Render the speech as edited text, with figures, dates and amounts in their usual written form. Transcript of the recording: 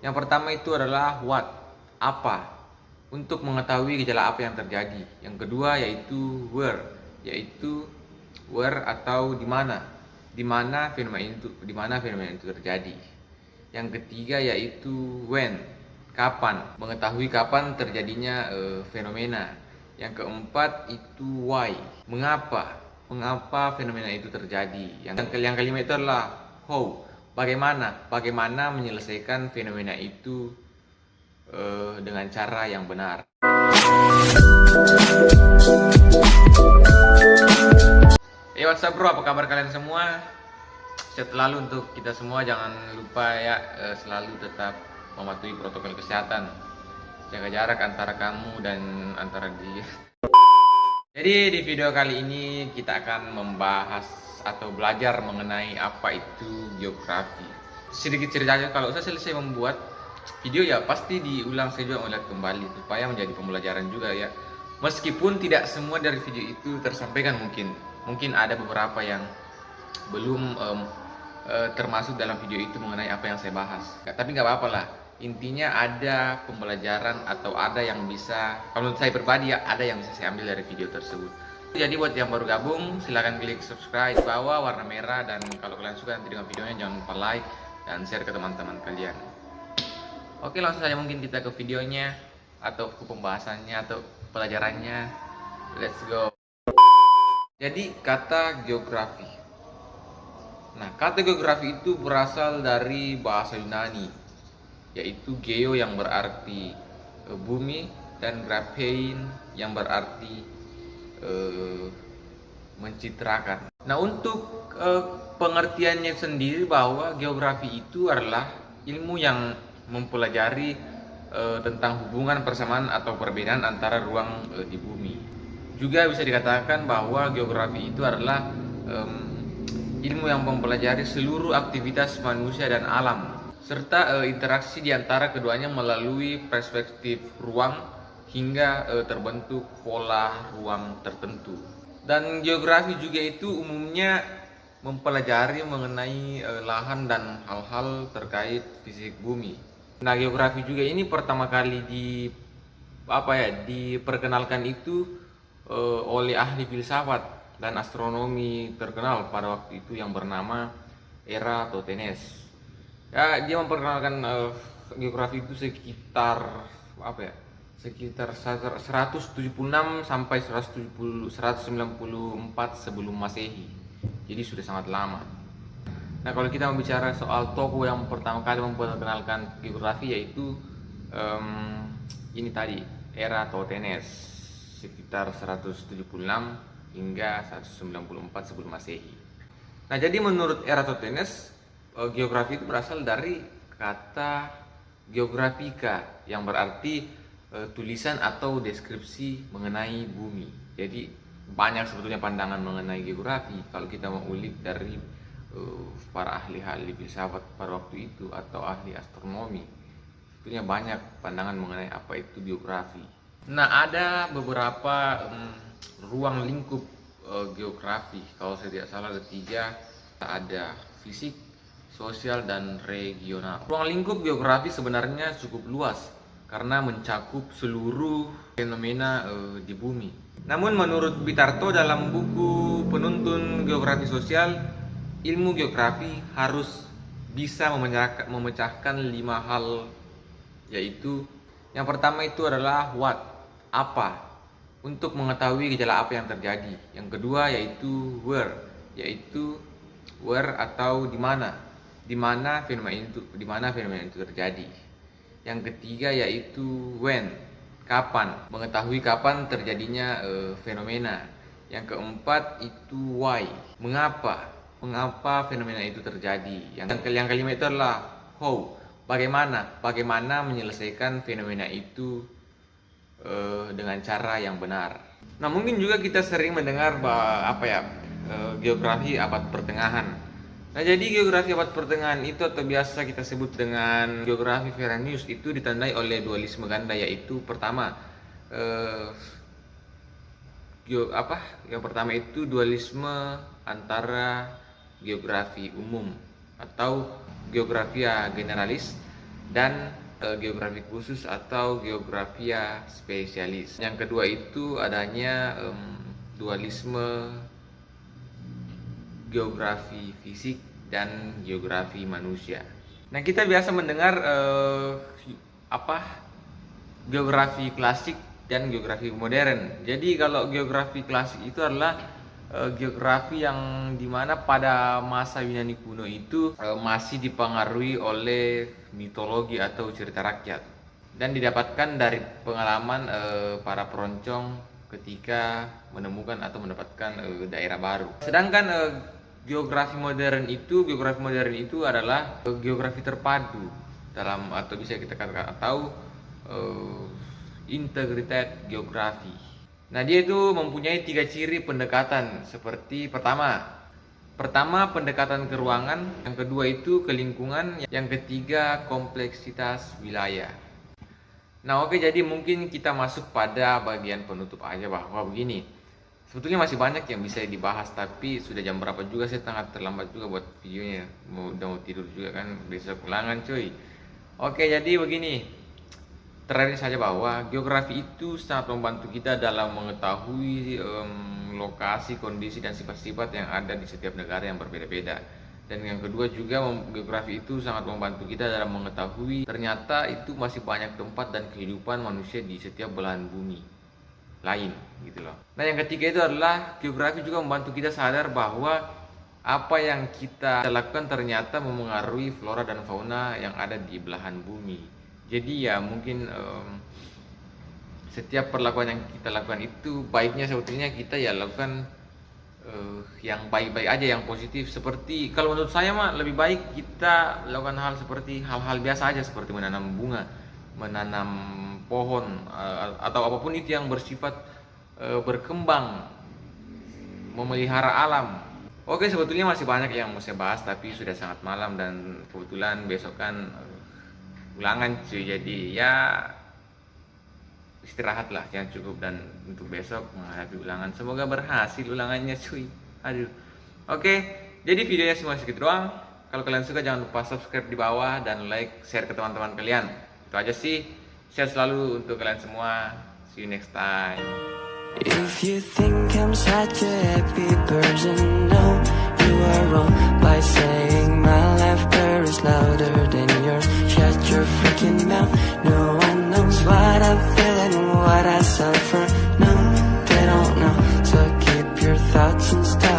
Yang pertama itu adalah what, apa, untuk mengetahui gejala apa yang terjadi. Yang kedua yaitu yaitu where atau di mana fenomena itu terjadi. Yang ketiga yaitu when, kapan, mengetahui kapan terjadinya fenomena. Yang keempat itu why, mengapa fenomena itu terjadi. Yang kelima itu adalah how, bagaimana menyelesaikan fenomena itu dengan cara yang benar. What's up bro, apa kabar kalian semua? Sehat selalu untuk kita semua. Jangan lupa ya, selalu tetap mematuhi protokol kesehatan. Jaga jarak antara kamu dan antara dia. Jadi di video kali ini kita akan membahas atau belajar mengenai apa itu geografi. Sedikit ceritanya, kalau saya selesai membuat video ya pasti diulang saya juga melihat kembali supaya menjadi pembelajaran juga ya. Meskipun tidak semua dari video itu tersampaikan, mungkin ada beberapa yang belum termasuk dalam video itu mengenai apa yang saya bahas. Tapi nggak apa-apa lah. Intinya ada pembelajaran atau ada yang bisa, kalau menurut saya pribadi ya, ada yang bisa saya ambil dari video tersebut. Jadi buat yang baru gabung silahkan klik subscribe di bawah warna merah, dan kalau kalian suka nanti dengan videonya jangan lupa like dan share ke teman-teman kalian. Oke, langsung saja mungkin kita ke videonya atau ke pembahasannya atau pelajarannya. Let's go. Jadi kata geografi. Nah, kata geografi itu berasal dari bahasa Yunani, yaitu geo yang berarti bumi dan graphein yang berarti mencitrakan. Nah, untuk pengertiannya sendiri bahwa geografi itu adalah ilmu yang mempelajari tentang hubungan, persamaan atau perbedaan antara ruang di bumi. Juga bisa dikatakan bahwa geografi itu adalah ilmu yang mempelajari seluruh aktivitas manusia dan alam, serta interaksi di antara keduanya melalui perspektif ruang hingga terbentuk pola ruang tertentu. Dan geografi juga itu umumnya mempelajari mengenai lahan dan hal-hal terkait fisik bumi. Nah, geografi juga ini pertama kali diperkenalkan itu oleh ahli filsafat dan astronomi terkenal pada waktu itu yang bernama Eratosthenes. Ya, dia memperkenalkan geografi itu sekitar sekitar 176 sampai 194 sebelum Masehi. Jadi sudah sangat lama. Nah, kalau kita bicara soal tokoh yang pertama kali memperkenalkan geografi yaitu ini tadi, Eratosthenes, sekitar 176 hingga 194 sebelum Masehi. Nah, jadi menurut Eratosthenes, geografi itu berasal dari kata geografika yang berarti tulisan atau deskripsi mengenai bumi. Jadi banyak sebetulnya pandangan mengenai geografi kalau kita mau ulik dari para ahli filsafat pada waktu itu atau ahli astronomi. Sebetulnya banyak pandangan mengenai apa itu geografi. Nah, ada beberapa ruang lingkup geografi. Kalau saya tidak salah ada 3, ada fisik, sosial, dan regional. Ruang lingkup geografi sebenarnya cukup luas karena mencakup seluruh fenomena di bumi. Namun menurut Bitarto dalam buku Penuntun Geografi Sosial, ilmu geografi harus bisa memecahkan 5 hal, yaitu yang pertama itu adalah what, apa, untuk mengetahui gejala apa yang terjadi. Yang kedua yaitu yaitu where atau di mana fenomena itu terjadi. Yang ketiga yaitu when, kapan, mengetahui kapan terjadinya fenomena. Yang keempat itu why, mengapa fenomena itu terjadi. Yang kelima itu adalah how, bagaimana menyelesaikan fenomena itu dengan cara yang benar. Nah, mungkin juga kita sering mendengar geografi abad pertengahan. Nah, jadi geografi abad pertengahan itu atau biasa kita sebut dengan geografi Verenius itu ditandai oleh dualisme ganda, yaitu pertama yang pertama itu dualisme antara geografi umum atau geografia generalis dan geografi khusus atau geografia spesialis. Yang kedua itu adanya dualisme geografi fisik dan geografi manusia. Nah, kita biasa mendengar geografi klasik dan geografi modern. Jadi kalau geografi klasik itu adalah geografi yang dimana pada masa Yunani kuno itu masih dipengaruhi oleh mitologi atau cerita rakyat dan didapatkan dari pengalaman para peroncong ketika menemukan atau mendapatkan daerah baru. Sedangkan geografi modern itu adalah geografi terpadu dalam, atau bisa kita katakan atau integrated geografi. Nah, dia itu mempunyai 3 ciri pendekatan, seperti pertama pendekatan ke ruangan, yang kedua itu ke lingkungan, yang ketiga kompleksitas wilayah. Nah, oke, jadi mungkin kita masuk pada bagian penutup aja, bahwa begini. Sebetulnya masih banyak yang bisa dibahas, tapi sudah jam berapa juga, saya sangat terlambat juga buat videonya. Udah mau tidur juga kan, besok ulangan cuy. Oke, jadi begini. Terakhir saja bahwa geografi itu sangat membantu kita dalam mengetahui lokasi, kondisi, dan sifat-sifat yang ada di setiap negara yang berbeda-beda. Dan yang kedua juga, geografi itu sangat membantu kita dalam mengetahui ternyata itu masih banyak tempat dan kehidupan manusia di setiap belahan bumi lain gitu loh. Nah, yang ketiga itu adalah geografi juga membantu kita sadar bahwa apa yang kita lakukan ternyata memengaruhi flora dan fauna yang ada di belahan bumi. Jadi ya mungkin setiap perlakuan yang kita lakukan itu baiknya sebetulnya kita ya lakukan yang baik-baik aja, yang positif. Seperti kalau menurut saya mah lebih baik kita lakukan hal-hal biasa aja, seperti menanam bunga, menanam pohon, atau apapun itu yang bersifat berkembang, memelihara alam. Oke, sebetulnya masih banyak yang mau saya bahas, tapi sudah sangat malam dan kebetulan besok kan ulangan cuy, jadi ya istirahatlah yang cukup dan untuk besok menghadapi ulangan. Semoga berhasil ulangannya cuy. Aduh. Oke, jadi videonya cuma sedikit doang. Kalau kalian suka jangan lupa subscribe di bawah dan like, share ke teman-teman kalian. Itu aja sih. Sehat selalu untuk kalian semua. See you next time. If you think I'm such a happy person, no, you are wrong by saying my laughter is louder than yours. Shut your freaking mouth. No one knows what I feel and what I suffer. No, they don't know. So keep your thoughts and stuff